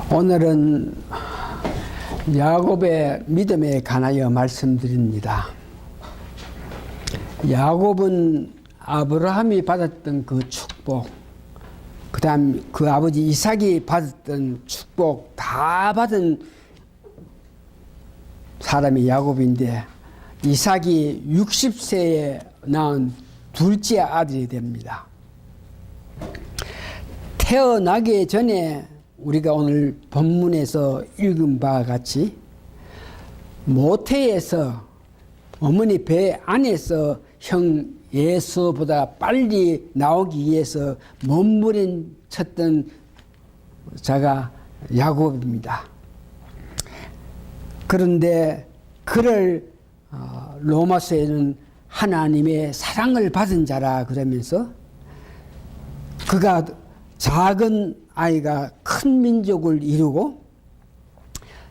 오늘은 야곱의 믿음에 관하여 말씀드립니다. 야곱은 아브라함이 받았던 그 축복, 그 다음 그 아버지 이삭이 받았던 축복 다 받은 사람이 야곱인데, 이삭이 60세에 낳은 둘째 아들이 됩니다. 태어나기 전에 우리가 오늘 본문에서 읽은 바와 같이 모태에서 어머니 배 안에서 형 예수보다 빨리 나오기 위해서 몸부림쳤던 자가 야곱입니다. 그런데 그를 로마서에는 하나님의 사랑을 받은 자라 그러면서 그가 작은 아이가 큰 민족을 이루고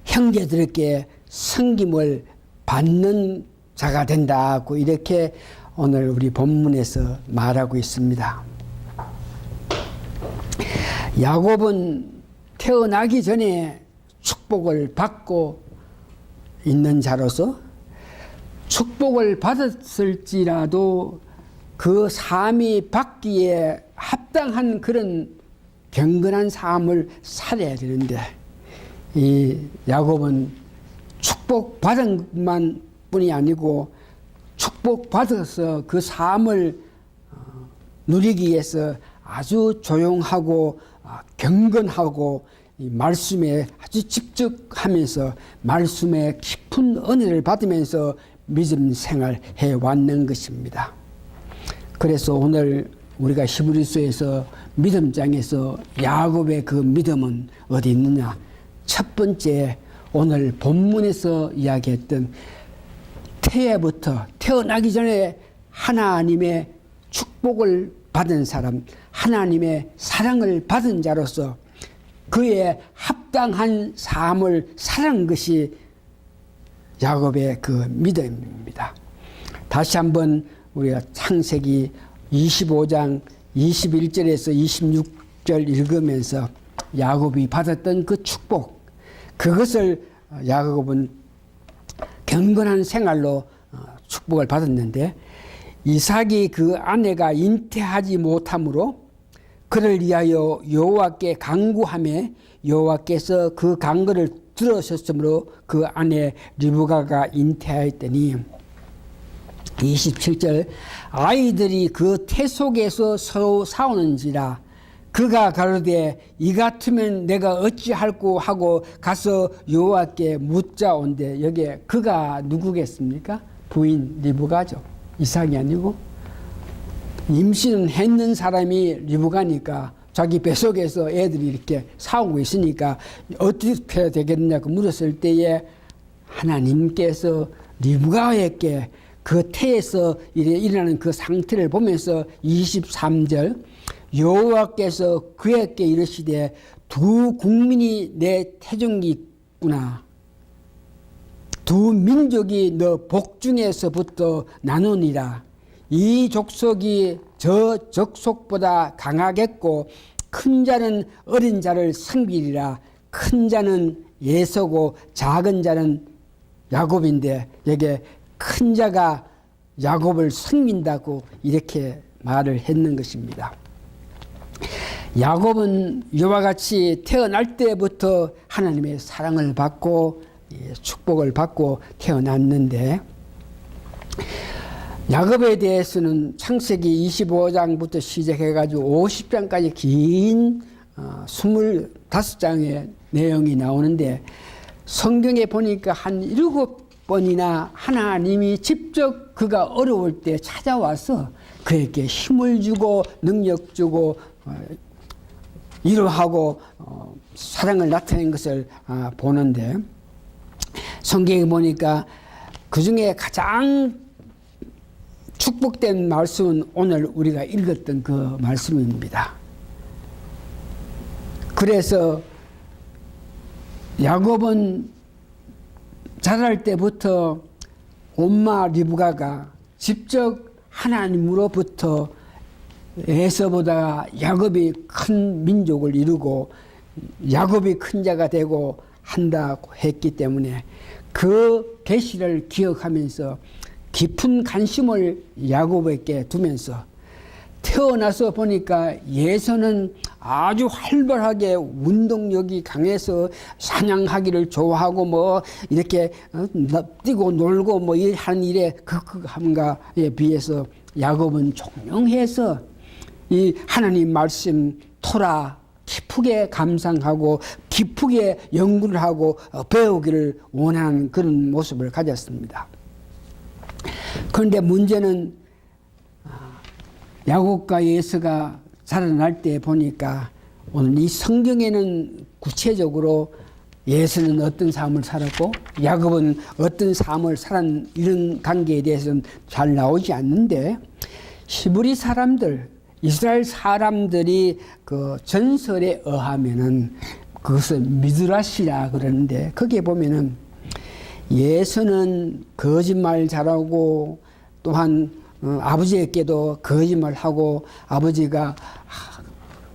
형제들에게 섬김을 받는 자가 된다고 이렇게 오늘 우리 본문에서 말하고 있습니다. 야곱은 태어나기 전에 축복을 받고 있는 자로서 축복을 받았을지라도 그 삶이 받기에 합당한 그런 경건한 삶을 살아야 되는데, 이 야곱은 축복받은 것만 뿐이 아니고 축복받아서 그 삶을 누리기 위해서 아주 조용하고 경건하고 이 말씀에 아주 집중하면서 말씀의 깊은 은혜를 받으면서 믿음 생활해 왔는 것입니다. 그래서 오늘 우리가 히브리서에서 믿음장에서 야곱의 그 믿음은 어디 있느냐? 첫 번째, 오늘 본문에서 이야기했던 태어나기 전에 하나님의 축복을 받은 사람, 하나님의 사랑을 받은 자로서 그의 합당한 삶을 살아간 것이 야곱의 그 믿음입니다. 다시 한번 우리가 창세기 25장 21절에서 26절 읽으면서 야곱이 받았던 그 축복, 그것을 야곱은 경건한 생활로 축복을 받았는데, 이삭이 그 아내가 잉태하지 못하므로 그를 위하여 여호와께 간구하며 여호와께서 그 간구를 들으셨으므로 그 아내 리브가가 잉태하였더니, 27절, 아이들이 그 태 속에서 서로 싸우는지라 그가 가로되 이 같으면 내가 어찌할꼬 하고 가서 여호와께 묻자온대. 여기에 그가 누구겠습니까? 부인 리브가죠. 이삭이 아니고. 임신은 했는 사람이 리브가니까 자기 뱃속에서 애들이 이렇게 싸우고 있으니까 어떻게 되겠냐고 물었을 때에 하나님께서 리브가에게 그 태에서 일어나는 그 상태를 보면서 23절, 여호와께서 그에게 이르시되 두 국민이 내 태중이구나. 두 민족이 너 복중에서부터 나누니라. 이 족속이 저 족속보다 강하겠고 큰 자는 어린 자를 섬기리라. 큰 자는 에서고 작은 자는 야곱인데, 여기에 큰 자가 야곱을 섬긴다고 이렇게 말을 했는 것입니다. 야곱은 이와 같이 태어날 때부터 하나님의 사랑을 받고 축복을 받고 태어났는데, 야곱에 대해서는 창세기 25장부터 시작해가지고 50장까지 긴 25장의 내용이 나오는데, 성경에 보니까 한 7번이나 하나님이 직접 그가 어려울 때 찾아와서 그에게 힘을 주고 능력 주고 위로하고 사랑을 나타낸 것을 보는데, 성경에 보니까 그 중에 가장 축복된 말씀은 오늘 우리가 읽었던 그 말씀입니다. 그래서 야곱은 자랄 때부터 엄마 리브가가 직접 하나님으로부터 에서보다 야곱이 큰 민족을 이루고 야곱이 큰 자가 되고 한다고 했기 때문에 그 계시를 기억하면서 깊은 관심을 야곱에게 두면서 태어나서 보니까 예서는 아주 활발하게 운동력이 강해서 사냥하기를 좋아하고 뭐 이렇게 뛰고 놀고 뭐 하는 일에 극극함과에 비해서 야곱은 종용해서 이 하나님 말씀 토라 깊게 감상하고 깊게 연구를 하고 배우기를 원하는 그런 모습을 가졌습니다. 그런데 문제는 야곱과 예서가 자라날 때 보니까 오늘 이 성경에는 구체적으로 예서는 어떤 삶을 살았고 야곱은 어떤 삶을 살았는 이런 관계에 대해서는 잘 나오지 않는데 히브리 사람들, 이스라엘 사람들이 그 전설에 의하면은 그것을 미드라시라 그러는데 거기에 보면은 예서는 거짓말 잘하고 또한 아버지에게도 거짓말하고 아버지가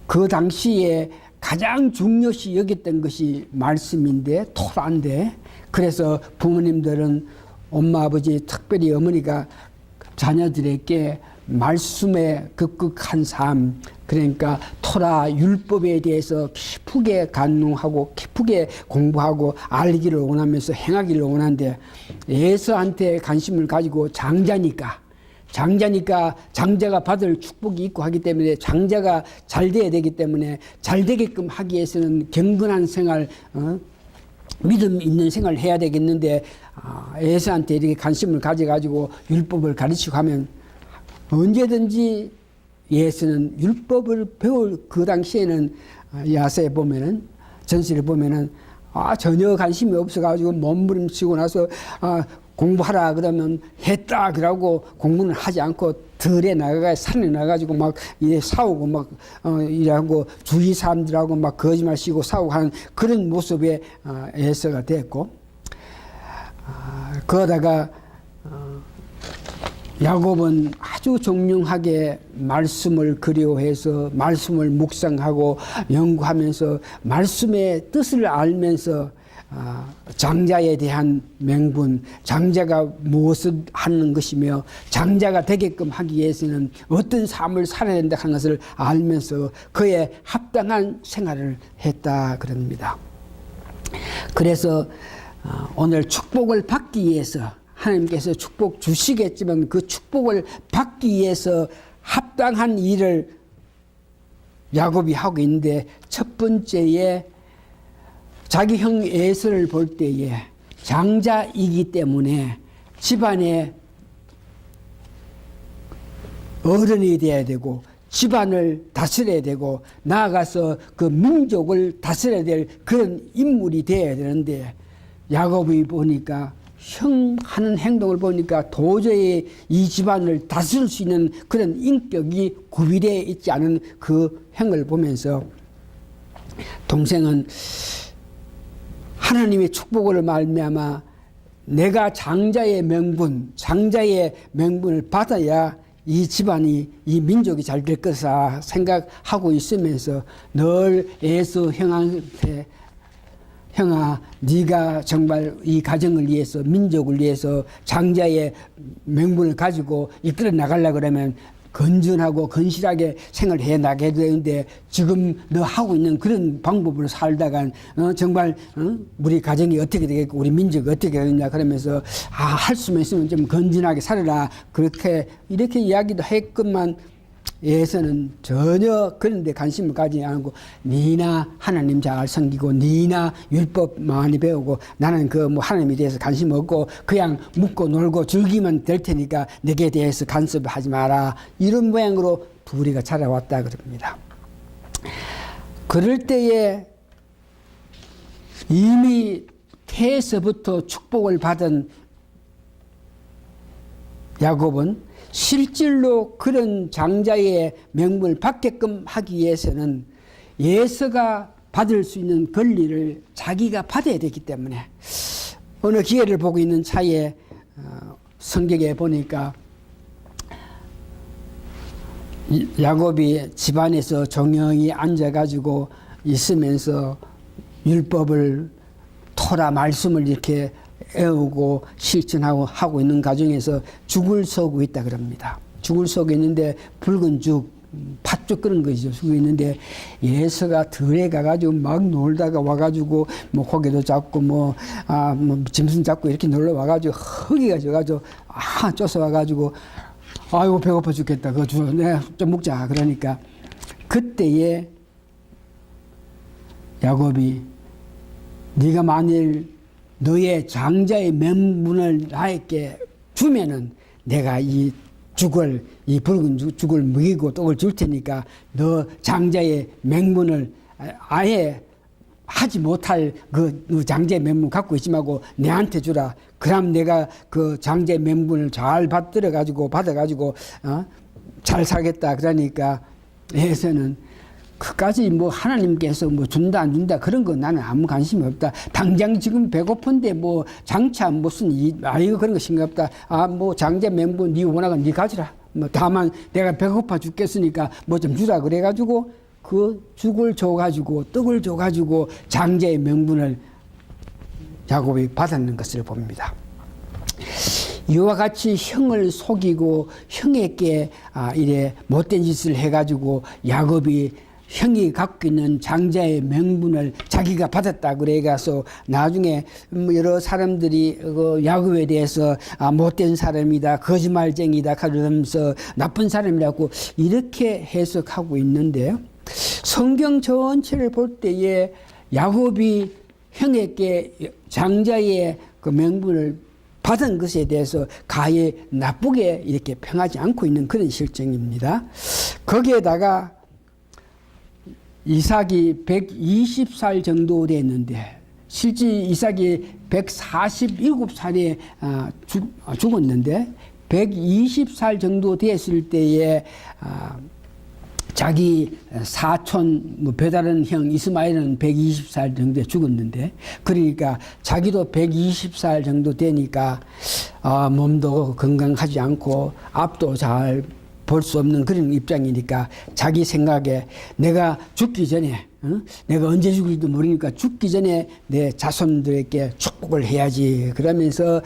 그 당시에 가장 중요시 여겼던 것이 말씀인데 토라인데 그래서 부모님들은 엄마 아버지 특별히 어머니가 자녀들에게 말씀의 급극한 삶 그러니까 토라 율법에 대해서 깊게 간농하고 깊게 공부하고 알기를 원하면서 행하기를 원하는데 예서한테 관심을 가지고 장자니까 장자가 받을 축복이 있고 하기 때문에 장자가 잘 돼야 되기 때문에 잘 되게끔 하기 위해서는 경건한 생활 믿음 있는 생활을 해야 되겠는데 예서한테 이렇게 관심을 가져가지고 율법을 가르치고 하면 언제든지 예서는 율법을 배울 그 당시에는 야세에 보면은 전시를 보면은 전혀 관심이 없어가지고 몸부림치고 나서 공부하라 그러면 했다 그러고 공부는 하지 않고 들에 나가가 산에 나가가지고 막 이래 싸우고 막 이러고 주위 사람들하고 막 거짓말 치고 싸우고 하는 그런 모습의 예서가 됐고 그러다가 야곱은 아주 정중하게 말씀을 그리워해서 말씀을 묵상하고 연구하면서 말씀의 뜻을 알면서 장자에 대한 명분, 장자가 무엇을 하는 것이며 장자가 되게끔 하기 위해서는 어떤 삶을 살아야 된다 하는 것을 알면서 그에 합당한 생활을 했다 그럽니다. 그래서 오늘 축복을 받기 위해서 하나님께서 축복 주시겠지만 그 축복을 받기 위해서 합당한 일을 야곱이 하고 있는데 첫 번째에 자기 형 에서를 볼 때에 장자이기 때문에 집안에 어른이 되어야 되고 집안을 다스려야 되고 나아가서 그 민족을 다스려야 될 그런 인물이 되어야 되는데 야곱이 보니까 형 하는 행동을 보니까 도저히 이 집안을 다스릴 수 있는 그런 인격이 구비되어 있지 않은 그 행을 보면서 동생은 하나님의 축복을 말미암아 내가 장자의 명분을 받아야 이 집안이 이 민족이 잘 될 것이라 생각하고 있으면서 늘 에서 형한테 형아 네가 정말 이 가정을 위해서 민족을 위해서 장자의 명분을 가지고 이끌어 나가려고 그러면 건전하고 건실하게 생활해 나가야 되는데 지금 너 하고 있는 그런 방법으로 살다간 정말 우리 가정이 어떻게 되겠고 우리 민족이 어떻게 되겠냐 그러면서 할 수만 있으면 좀 건전하게 살아라 그렇게 이렇게 이야기도 했건만 예서는 전혀 그런 데 관심을 가지지 않고 니나 하나님 잘 섬기고 니나 율법 많이 배우고 나는 그 뭐 하나님에 대해서 관심 없고 그냥 묵고 놀고 즐기면 될 테니까 내게 대해서 간섭하지 마라 이런 모양으로 둘이가 자라왔다 그럽니다. 그럴 때에 이미 태에서부터 축복을 받은 야곱은 실질로 그런 장자의 명분을 받게끔 하기 위해서는 예서가 받을 수 있는 권리를 자기가 받아야 되기 때문에 어느 기회를 보고 있는 차에 성경에 보니까 야곱이 집안에서 정령히 앉아가지고 있으면서 율법을 토라 말씀을 이렇게 애우고 실천하고 하고 있는 과정에서 죽을 서고 있다 그럽니다. 죽을 서고 있는데 붉은 죽, 팥죽 그런 거죠. 쓰고 있는데 예수가 들에 가가지고 막 놀다가 와가지고 뭐 고개도 잡고 뭐 짐승 잡고 이렇게 놀러 와가지고 허기가 져가지고 쫓아와가지고 아이고 배고파 죽겠다. 그거 내가 좀 먹자. 그러니까 그때에 야곱이 네가 만일 너의 장자의 명분을 나에게 주면은 내가 이 붉은 죽을 먹이고 떡을 줄 테니까 너 장자의 맹문을 아예 하지 못할 그 장자의 맹문 갖고 있지 말고 내한테 주라. 그럼 내가 그 장자의 맹문을 잘 받아가지고 잘 살겠다. 그러니까 에서는 그까지 뭐 하나님께서 뭐 준다 안 준다 그런 거 나는 아무 관심이 없다. 당장 지금 배고픈데 뭐 장차 무슨 아이고 그런 거 신경 없다. 뭐 장자 맹부 네 원하건 네 가지라. 뭐 다만 내가 배고파 죽겠으니까 뭐 좀 주라 그래가지고 그 죽을 줘가지고 떡을 줘가지고 장자의 명분을 야곱이 받았는 것을 봅니다. 이와 같이 형을 속이고 형에게 이래 못된 짓을 해가지고 야곱이 형이 갖고 있는 장자의 명분을 자기가 받았다 그래가서 나중에 여러 사람들이 그 야곱에 대해서 못된 사람이다, 거짓말쟁이다 그러면서 나쁜 사람이라고 이렇게 해석하고 있는데요. 성경 전체를 볼 때에 야곱이 형에게 장자의 그 명분을 받은 것에 대해서 가히 나쁘게 이렇게 평하지 않고 있는 그런 실정입니다. 거기에다가 이삭이 120살 정도 됐는데 실제 이삭이 147살에 죽었는데 120살 정도 됐을 때에 자기 사촌 배다른 형 이스마엘은 120살 정도에 죽었는데 그러니까 자기도 120살 정도 되니까 몸도 건강하지 않고 앞도 잘 볼 수 없는 그런 입장이니까 자기 생각에 내가 죽기 전에 내가 언제 죽을지도 모르니까 죽기 전에 내 자손들에게 축복을 해야지 그러면서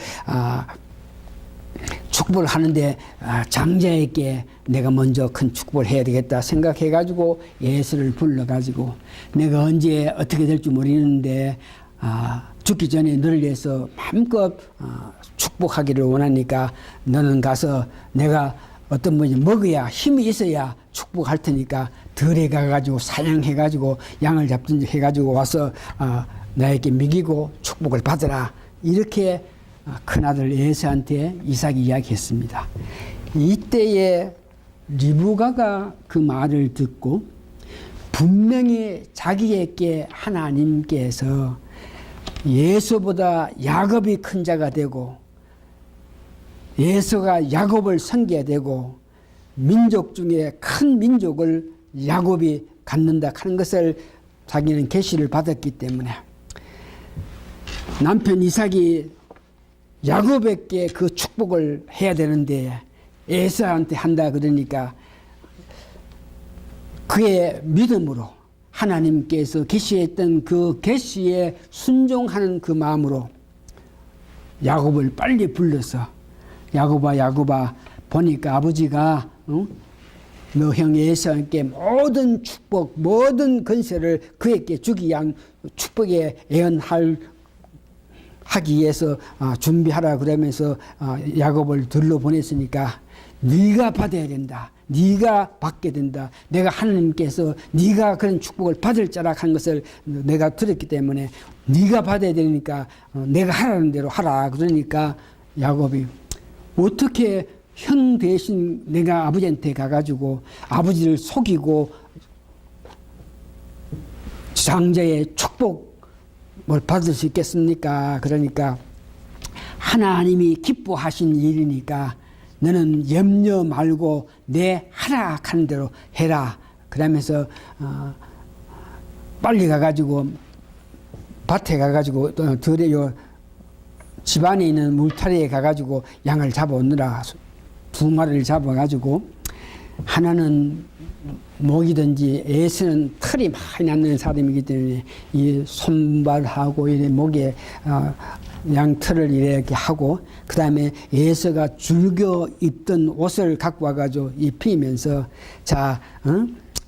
축복을 하는데 장자에게 내가 먼저 큰 축복을 해야 되겠다 생각해가지고 예수를 불러가지고 내가 언제 어떻게 될지 모르는데 죽기 전에 너를 위해서 마음껏 축복하기를 원하니까 너는 가서 내가 어떤 분이 먹어야 힘이 있어야 축복할 테니까 들에 가가지고 사냥해가지고 양을 잡든지 해가지고 와서 나에게 먹이고 축복을 받으라 이렇게 큰아들 에서한테 이삭이 이야기했습니다. 이때에 리브가가 그 말을 듣고 분명히 자기에게 하나님께서 예수보다 야곱이 큰 자가 되고 예수가 야곱을 섬겨야 되고 민족 중에 큰 민족을 야곱이 갖는다 하는 것을 자기는 계시를 받았기 때문에 남편 이삭이 야곱에게 그 축복을 해야 되는데 에서한테 한다 그러니까 그의 믿음으로 하나님께서 계시했던 그 계시에 순종하는 그 마음으로 야곱을 빨리 불러서 야곱아 보니까 아버지가 너 형 에서에게 모든 축복 모든 건세를 그에게 주기 위한 축복에 예언하기 위해서 준비하라 그러면서 야곱을 들러 보냈으니까 네가 받아야 된다. 네가 받게 된다. 내가 하나님께서 네가 그런 축복을 받을 자라 한 것을 내가 들었기 때문에 네가 받아야 되니까 내가 하라는 대로 하라. 그러니까 야곱이 어떻게 형 대신 내가 아버지한테 가가지고 아버지를 속이고 장자의 축복을 받을 수 있겠습니까? 그러니까 하나님이 기뻐하신 일이니까 너는 염려 말고 내 하라 하는 대로 해라. 그러면서 빨리 가가지고 밭에 가가지고 들에 집안에 있는 물타리에 가가지고 양을 잡아오느라 2마리를 잡아가지고 하나는 목이든지 에서는 털이 많이 나는 사람이기 때문에 이 손발하고 이 목에 양털을 이렇게 하고 그 다음에 에서가 즐겨 입던 옷을 갖고 와가지고 입히면서 자,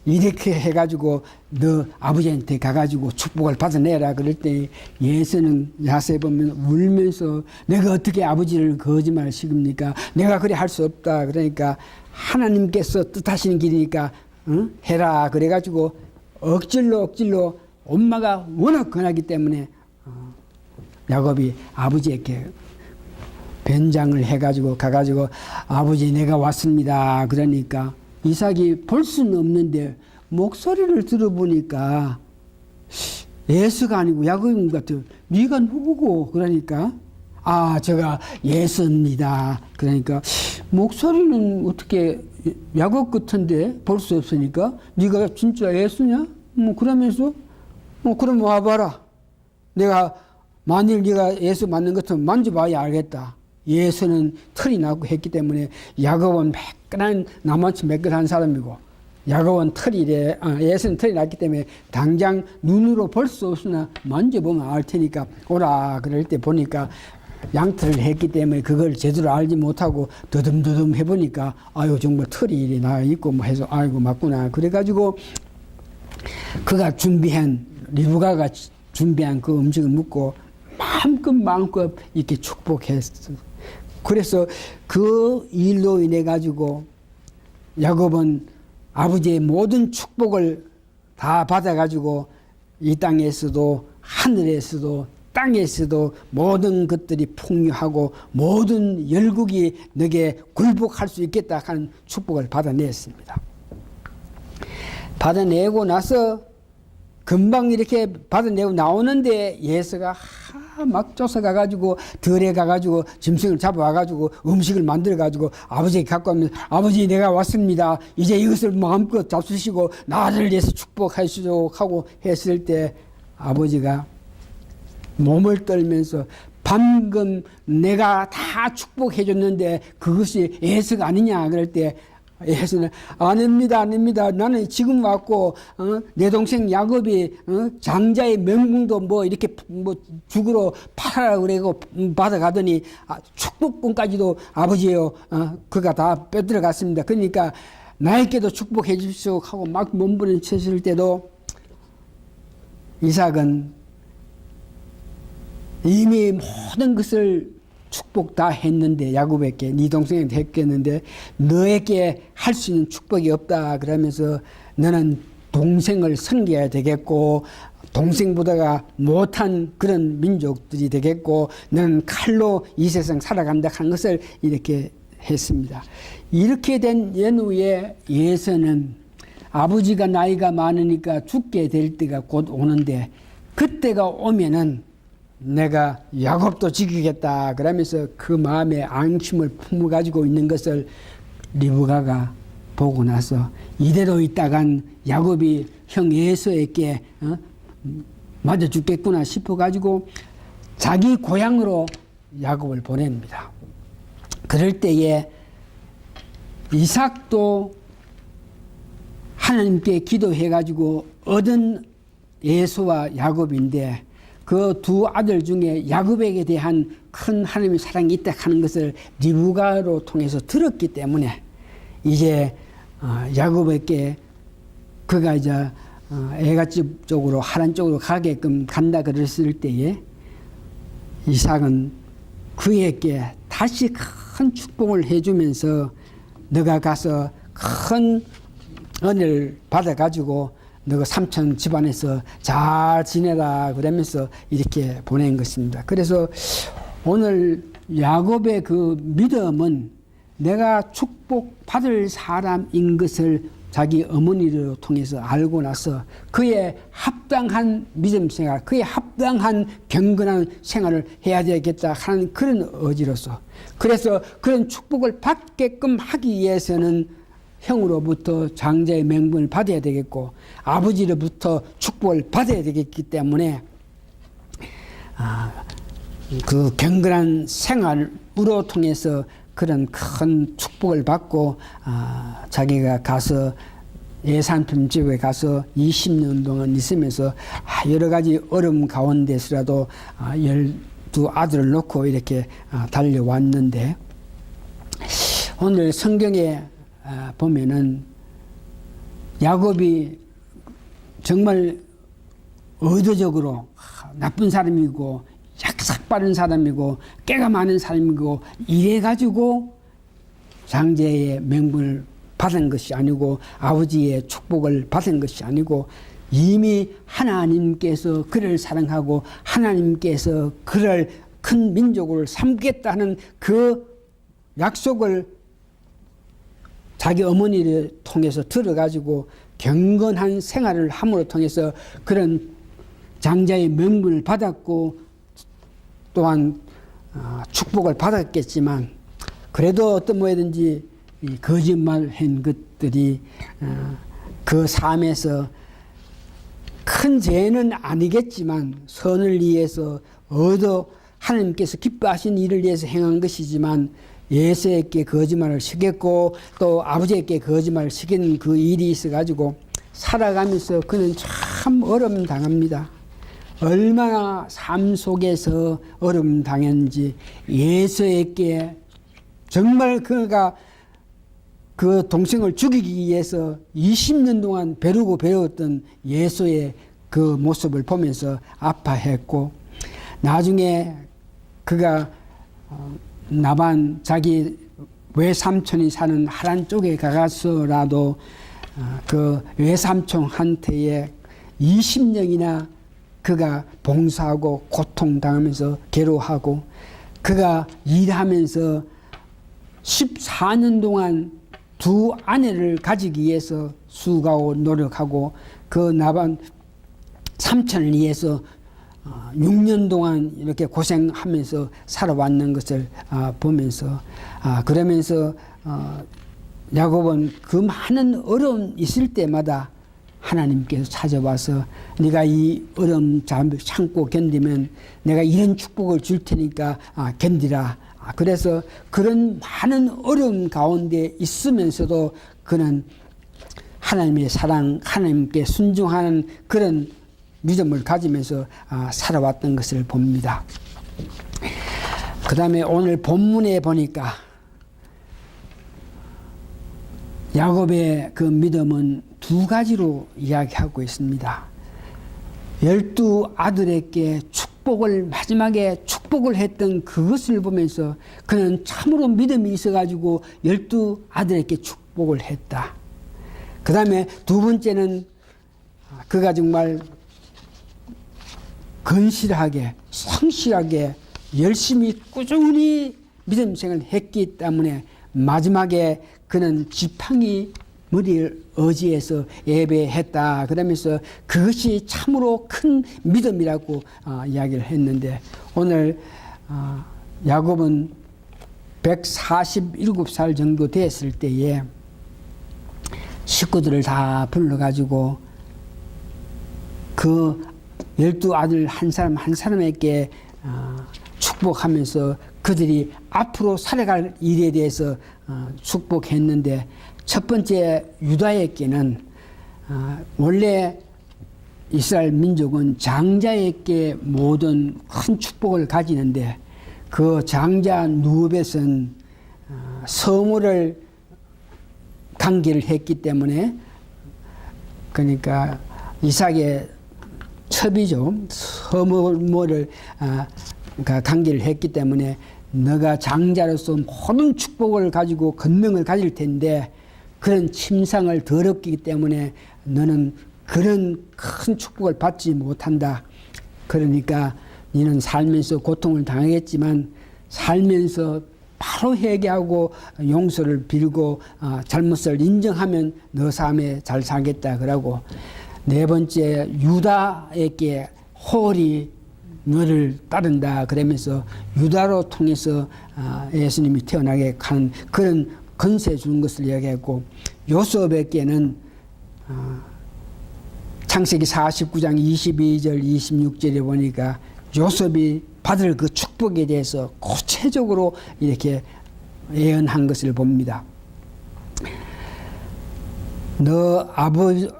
이렇게 해가지고 너 아버지한테 가가지고 축복을 받아내라 그럴 때 예서는 자세히 보면 울면서 내가 어떻게 아버지를 거짓말 시킵니까? 내가 그래 할 수 없다. 그러니까 하나님께서 뜻하시는 길이니까 해라. 그래가지고 억질로 엄마가 워낙 권하기 때문에 야곱이 아버지에게 변장을 해가지고 가가지고 아버지 내가 왔습니다. 그러니까 이삭이 볼 수는 없는데 목소리를 들어보니까 예수가 아니고 야곱인 것 같아요. 네가 누구고? 그러니까 제가 예수입니다. 그러니까 목소리는 어떻게 야곱 같은데 볼 수 없으니까 네가 진짜 예수냐? 그러면서 그럼 와봐라. 내가 만일 네가 예수 맞는 것 같으면 만져봐야 알겠다. 예수는 털이 나고 했기 때문에 야곱은 매끈한 나만치 매끈한 사람이고 야곱은 예수는 털이 났기 때문에 당장 눈으로 볼 수 없으나 만져보면 알 테니까 오라. 그럴 때 보니까 양털을 했기 때문에 그걸 제대로 알지 못하고 더듬더듬 해보니까 아유 정말 털이 이리 나 있고 뭐 해서 아이고 맞구나. 그래가지고 리브가가 준비한 그 음식을 먹고 마음껏 이렇게 축복했어. 그래서 그 일로 인해 가지고 야곱은 아버지의 모든 축복을 다 받아 가지고 이 땅에서도 하늘에서도 땅에서도 모든 것들이 풍요하고 모든 열국이 너에게 굴복할 수 있겠다 하는 축복을 받아냈습니다. 받아내고 나서 금방 이렇게 받아내고 나오는데 예서가 막 쫓아가가지고 들에 가가지고 짐승을 잡아와가지고 음식을 만들어가지고 아버지에게 갖고 오면 아버지 내가 왔습니다. 이제 이것을 마음껏 잡수시고 나를 위해서 축복하시오 하고 했을 때 아버지가 몸을 떨면서 방금 내가 다 축복해줬는데 그것이 예서가 아니냐 그럴 때 예수는 아닙니다. 나는 지금 왔고 내 동생 야곱이 장자의 명분도 뭐 이렇게 뭐 죽으러 팔아라 그래고 받아가더니 축복권까지도 아버지요 그가 다 빼들어 갔습니다. 그러니까 나에게도 축복해 주십시오 하고 막 몸부림쳤을 때도 이삭은 이미 모든 것을 축복 다 했는데 야곱에게 네 동생한테 했겠는데 너에게 할 수 있는 축복이 없다 그러면서 너는 동생을 섬겨야 되겠고 동생보다가 못한 그런 민족들이 되겠고 너는 칼로 이 세상 살아간다 하는 것을 이렇게 했습니다. 이렇게 된 연후에 예서는 아버지가 나이가 많으니까 죽게 될 때가 곧 오는데 그때가 오면은 내가 야곱도 지키겠다 그러면서 그 마음에 안심을 품어가지고 있는 것을 리브가가 보고 나서 이대로 있다간 야곱이 형 에서에게 맞아 죽겠구나 싶어가지고 자기 고향으로 야곱을 보냅니다. 그럴 때에 이삭도 하나님께 기도해가지고 얻은 에서와 야곱인데 그 두 아들 중에 야곱에게 대한 큰 하나님의 사랑이 있다 하는 것을 리브가로 통해서 들었기 때문에 이제 야곱에게 그가 이제 애갓집 쪽으로 하란 쪽으로 가게끔 간다 그랬을 때에 이삭은 그에게 다시 큰 축복을 해주면서 너가 가서 큰 은혜를 받아가지고 너가 삼촌 집안에서 잘 지내라 그러면서 이렇게 보낸 것입니다. 그래서 오늘 야곱의 그 믿음은 내가 축복받을 사람인 것을 자기 어머니를 통해서 알고 나서 그에 합당한 믿음 생활, 그에 합당한 경건한 생활을 해야 되겠다 하는 그런 의지로서 그래서 그런 축복을 받게끔 하기 위해서는 형으로부터 장자의 명분을 받아야 되겠고 아버지로부터 축복을 받아야 되겠기 때문에 그 경건한 생활으로 통해서 그런 큰 축복을 받고 자기가 가서 예산품 집에 가서 20년 동안 있으면서 여러 가지 어려움 가운데서라도 12아들을 놓고 이렇게 달려왔는데, 오늘 성경에 보면은 야곱이 정말 의도적으로 나쁜 사람이고 약삭빠른 사람이고 깨가 많은 사람이고 이래가지고 장제의 명분을 받은 것이 아니고 아버지의 축복을 받은 것이 아니고 이미 하나님께서 그를 사랑하고 하나님께서 그를 큰 민족으로 삼겠다는 그 약속을 자기 어머니를 통해서 들어가지고 경건한 생활을 함으로 통해서 그런 장자의 명분을 받았고 또한 축복을 받았겠지만, 그래도 어떤 뭐든지 거짓말한 것들이 그 삶에서 큰 죄는 아니겠지만 선을 위해서 하나님께서 기뻐하신 일을 위해서 행한 것이지만 예수에게 거짓말을 시켰고 또 아버지에게 거짓말을 시킨 그 일이 있어가지고 살아가면서 그는 참 어려움 당합니다. 얼마나 삶 속에서 어려움 당했는지, 예수에게 정말 그가 그 동생을 죽이기 위해서 20년 동안 배웠던 예수의 그 모습을 보면서 아파했고, 나중에 그가 나반 자기 외삼촌이 사는 하란 쪽에 가서라도 그 외삼촌한테 20년이나 그가 봉사하고 고통당하면서 괴로워하고, 그가 일하면서 14년 동안 두 아내를 가지기 위해서 수고하고 노력하고 그 나반 삼촌을 위해서 6년 동안 이렇게 고생하면서 살아왔는 것을 보면서 그러면서 야곱은 그 많은 어려움 있을 때마다 하나님께서 찾아와서 네가 이 어려움 참고 견디면 내가 이런 축복을 줄 테니까 견디라. 그래서 그런 많은 어려움 가운데 있으면서도 그는 하나님의 사랑, 하나님께 순종하는 그런 믿음을 가지면서 살아왔던 것을 봅니다. 그 다음에 오늘 본문에 보니까 야곱의 그 믿음은 두 가지로 이야기하고 있습니다. 12아들에게 마지막에 축복을 했던 그것을 보면서 그는 참으로 믿음이 있어가지고 12아들에게 축복을 했다. 그 다음에 두 번째는 그가 정말 건실하게, 성실하게, 열심히 꾸준히 믿음 생활을 했기 때문에 마지막에 그는 지팡이 머리를 의지해서 예배했다. 그러면서 그것이 참으로 큰 믿음이라고 이야기를 했는데, 오늘 야곱은 147살 정도 됐을 때에 식구들을 다 불러가지고 그 12아들 한 사람 한 사람에게 축복하면서 그들이 앞으로 살아갈 일에 대해서 축복했는데, 첫 번째 유다에게는 원래 이스라엘 민족은 장자에게 모든 큰 축복을 가지는데 그 장자 누벳은 성물을 강기를 했기 때문에, 그러니까 이삭의 첩이죠. 성물을 강기를 했기 때문에 너가 장자로서 모든 축복을 가지고 권능을 가질 텐데 그런 침상을 더럽기 때문에 너는 그런 큰 축복을 받지 못한다. 그러니까 너는 살면서 고통을 당하겠지만 살면서 바로 회개하고 용서를 빌고 잘못을 인정하면 너 삶에 잘 살겠다 그러고, 네 번째 유다에게 홀이 너를 따른다 그러면서 유다로 통해서 예수님이 태어나게 하는 그런 건세 주는 것을 이야기했고, 요셉에게는 창세기 49장 22절 26절에 보니까 요셉이 받을 그 축복에 대해서 구체적으로 이렇게 예언한 것을 봅니다. 너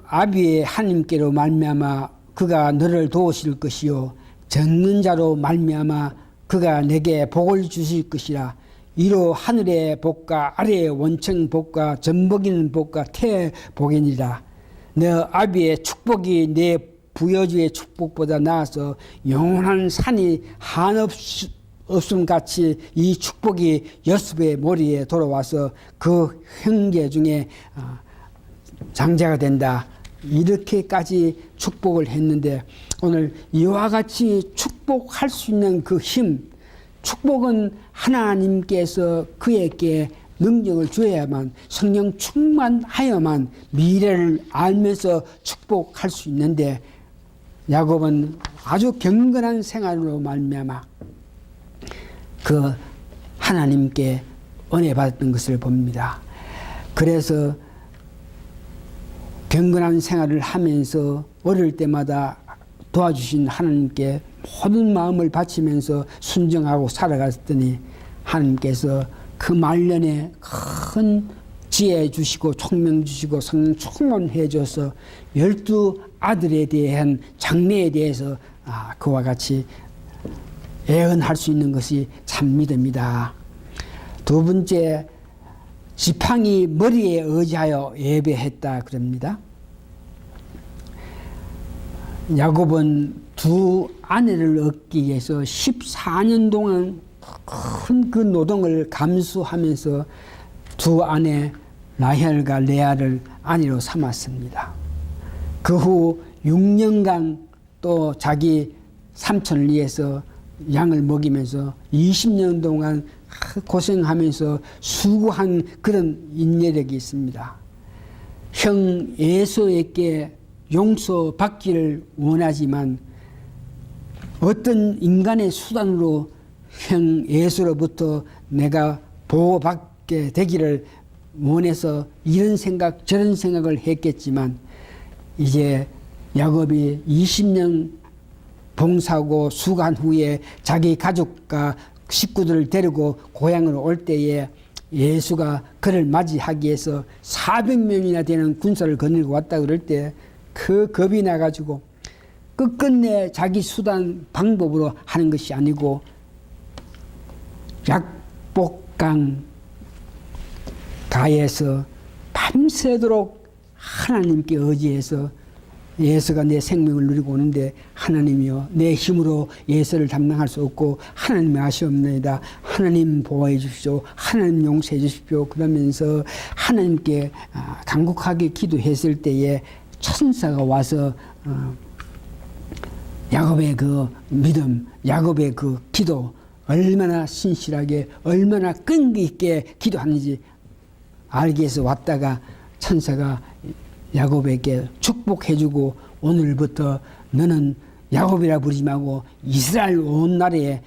아비의 하나님께로 말미암아 그가 너를 도우실 것이요 전는 자로 말미암아 그가 내게 복을 주실 것이라. 이로 하늘의 복과 아래의 원청 복과 전복이는 복과 태의 복이니라. 너 아비의 축복이 내 부여주의 축복보다 나아서 영원한 산이 한없음 같이 이 축복이 여습의 머리에 돌아와서 그 형제 중에 장자가 된다. 이렇게까지 축복을 했는데 오늘 이와 같이 축복할 수 있는 그 힘, 축복은 하나님께서 그에게 능력을 주어야만, 성령 충만하여만 미래를 알면서 축복할 수 있는데, 야곱은 아주 경건한 생활로 말미암아 그 하나님께 은혜 받았던 것을 봅니다. 그래서 경건한 생활을 하면서 어릴 때마다 도와주신 하나님께 모든 마음을 바치면서 순종하고 살아갔더니 하나님께서 그 말년에 큰 지혜 주시고 총명 주시고 성령 충만해 줘서 12아들에 대한 장래에 대해서 그와 같이 애언할 수 있는 것이 참 믿음이다. 두 번째, 지팡이 머리에 의지하여 예배했다 그럽니다. 야곱은 두 아내를 얻기 위해서 14년 동안 큰 그 노동을 감수하면서 두 아내 라헬과 레아를 아내로 삼았습니다. 그 후 6년간 또 자기 삼촌을 위해서 양을 먹이면서 20년 동안 고생하면서 수고한 그런 인내력이 있습니다. 형 에서에게 용서받기를 원하지만 어떤 인간의 수단으로 형 에서로부터 내가 보호받게 되기를 원해서 이런 생각 저런 생각을 했겠지만 이제 야곱이 20년 봉사하고 수고한 후에 자기 가족과 식구들을 데리고 고향으로 올 때에 예수가 그를 맞이하기 위해서 400명이나 되는 군사를 거느리고 왔다 그럴 때 그 겁이 나가지고 끝끝내 자기 수단 방법으로 하는 것이 아니고 약복강 가에서 밤새도록 하나님께 의지해서 예수가 내 생명을 누리고 오는데 하나님이여 내 힘으로 예수를 담당할 수 없고 하나님이 아시옵나이다. 하나님 보호해 주십시오. 하나님 용서해 주십시오. 그러면서 하나님께 간곡하게 기도했을 때에 천사가 와서 야곱의 그 믿음, 야곱의 그 기도 얼마나 신실하게 얼마나 끈기 있게 기도하는지 알기 위해서 왔다가 천사가 야곱에게 축복해주고 오늘부터 너는 야곱이라 부르지 말고 이스라엘 온 나라에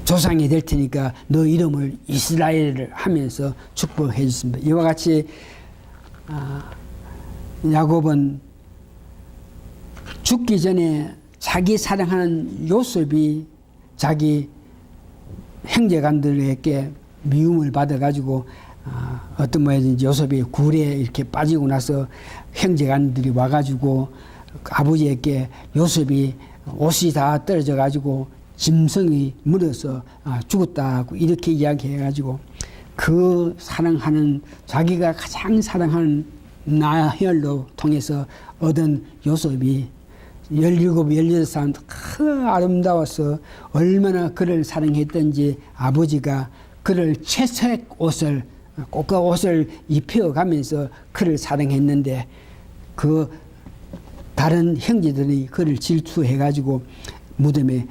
조상이 될 테니까 너 이름을 이스라엘을 하면서 축복해 줬습니다. 이와 같이 야곱은 죽기 전에 자기 사랑하는 요셉이 자기 형제간들에게 미움을 받아가지고 어떤 모양인지 요셉이 굴에 이렇게 빠지고 나서 형제간들이 와가지고 아버지에게 요셉이 옷이 다 떨어져가지고 짐승이 물어서 죽었다고 이렇게 이야기해가지고 그 사랑하는 자기가 가장 사랑하는 나혈로 통해서 얻은 요셉이 17, 18살 아름다워서 얼마나 그를 사랑했던지 아버지가 그를 채색 옷을 꽃가 옷을 입혀가면서 그를 사랑했는데 그 다른 형제들이 그를 질투해가지고 무덤에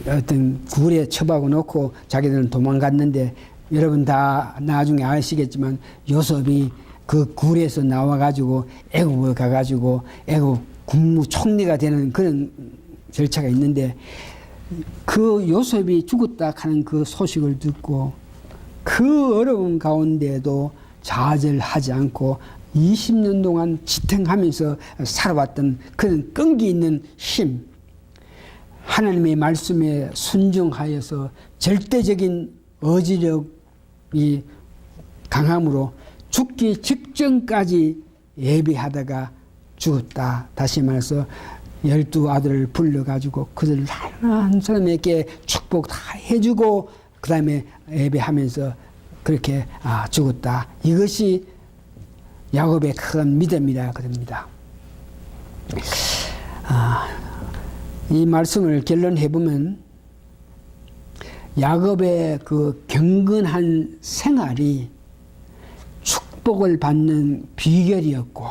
어떤 굴에 처박아 놓고 자기들은 도망갔는데 여러분 다 나중에 아시겠지만 요셉이 그 굴에서 나와가지고 애굽에 가가지고 애굽 국무총리가 되는 그런 절차가 있는데 그 요셉이 죽었다 하는 그 소식을 듣고 그 어려운 가운데도 좌절하지 않고 20년 동안 지탱하면서 살아왔던 그런 끈기 있는 힘, 하나님의 말씀에 순종하여서 절대적인 의지력이 강함으로 죽기 직전까지 예배하다가 죽었다. 다시 말해서 12아들을 불러가지고 그들 하나 한 사람에게 축복 다 해주고 그 다음에 예배하면서 그렇게 죽었다. 이것이 야곱의 큰 믿음이라 그럽니다. 이 말씀을 결론해보면 야곱의 그 경건한 생활이 축복을 받는 비결이었고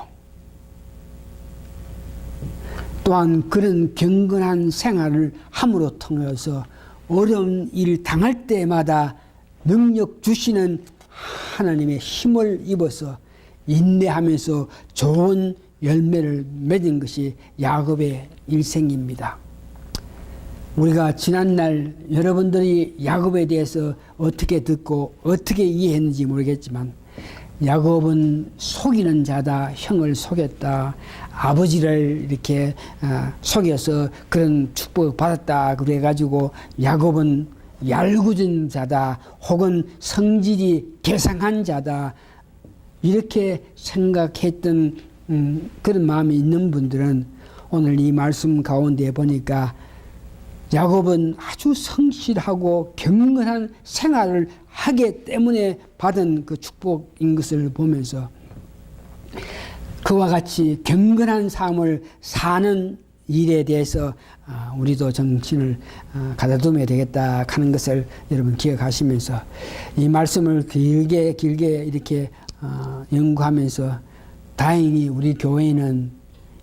또한 그런 경건한 생활을 함으로 통해서 어려운 일 당할 때마다 능력 주시는 하나님의 힘을 입어서 인내하면서 좋은 열매를 맺은 것이 야곱의 일생입니다. 우리가 지난날 여러분들이 야곱에 대해서 어떻게 듣고 어떻게 이해했는지 모르겠지만 야곱은 속이는 자다, 형을 속였다, 아버지를 이렇게 속여서 그런 축복을 받았다 그래가지고 야곱은 얄궂은 자다 혹은 성질이 개상한 자다 이렇게 생각했던 그런 마음이 있는 분들은 오늘 이 말씀 가운데 보니까 야곱은 아주 성실하고 경건한 생활을 하기 때문에 받은 그 축복인 것을 보면서 그와 같이 경건한 삶을 사는 일에 대해서 우리도 정신을 가다듬어야 되겠다 하는 것을 여러분 기억하시면서 이 말씀을 길게 이렇게 연구하면서 다행히 우리 교회는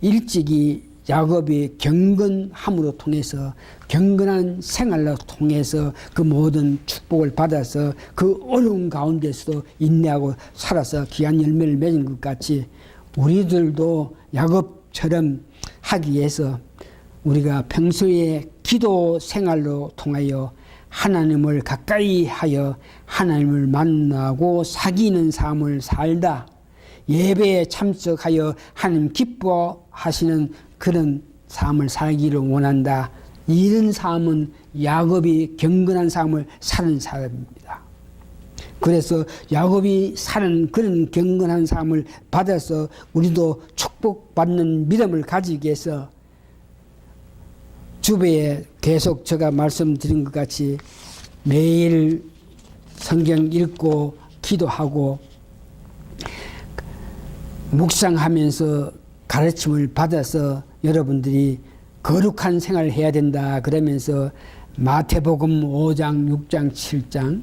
일찍이 야곱이 경건함으로 통해서 경건한 생활로 통해서 그 모든 축복을 받아서 그 어려운 가운데서도 인내하고 살아서 귀한 열매를 맺은 것 같이 우리들도 야곱처럼 하기 위해서 우리가 평소에 기도 생활로 통하여 하나님을 가까이 하여 하나님을 만나고 사귀는 삶을 살다 예배에 참석하여 하나님 기뻐하시는 그런 삶을 살기를 원한다. 이런 삶은 야곱이 경건한 삶을 사는 사람입니다. 그래서 야곱이 사는 그런 경건한 삶을 받아서 우리도 축복받는 믿음을 가지기 위해서 주변에 계속 제가 말씀드린 것 같이 매일 성경 읽고 기도하고 묵상하면서 가르침을 받아서 여러분들이 거룩한 생활을 해야 된다 그러면서 마태복음 5장, 6장, 7장,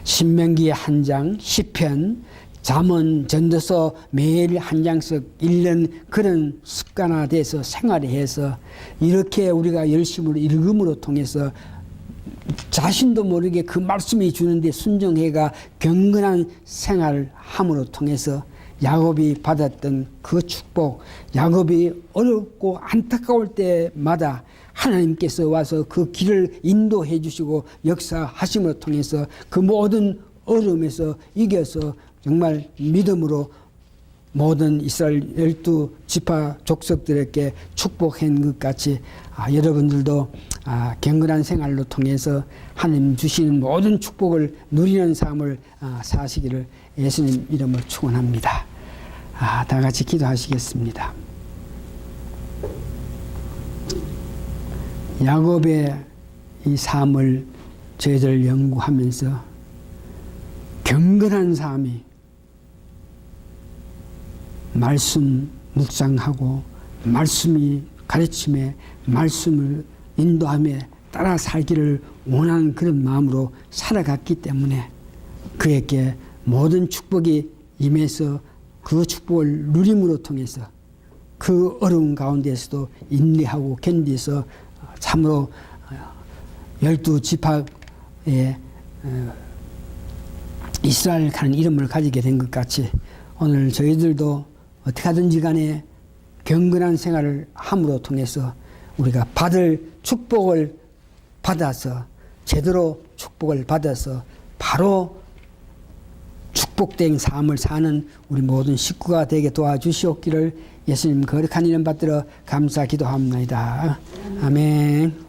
신명기 1장, 시편, 잠언, 전도서 매일 한 장씩 읽는 그런 습관화돼서 생활해서 이렇게 우리가 열심으로 읽음으로 통해서 자신도 모르게 그 말씀이 주는데 순종해가 경건한 생활을 함으로 통해서 야곱이 받았던 그 축복, 야곱이 어렵고 안타까울 때마다 하나님께서 와서 그 길을 인도해 주시고 역사하심을 통해서 그 모든 어려움에서 이겨서 정말 믿음으로 모든 이스라엘 12지파 족속들에게 축복한 것 같이 여러분들도 경건한 생활로 통해서 하나님 주시는 모든 축복을 누리는 삶을 사시기를 예수님 이름으로 축원합니다. 다 같이 기도하시겠습니다. 야곱의 이 삶을 저희들 연구하면서 경건한 삶이 말씀 묵상하고 말씀이 가르침에 말씀을 인도함에 따라 살기를 원하는 그런 마음으로 살아갔기 때문에 그에게 모든 축복이 임해서 그 축복을 누림으로 통해서 그 어려운 가운데서도 인내하고 견디서 참으로 12지파의 이스라엘 하는 이름을 가지게 된 것 같이 오늘 저희들도 어떻게 하든지 간에 경건한 생활을 함으로 통해서 우리가 받을 축복을 받아서 제대로 축복을 받아서 바로 축복된 삶을 사는 우리 모든 식구가 되게 도와주시옵기를 예수님 거룩한 이름 받들어 감사 기도합니다. 아멘.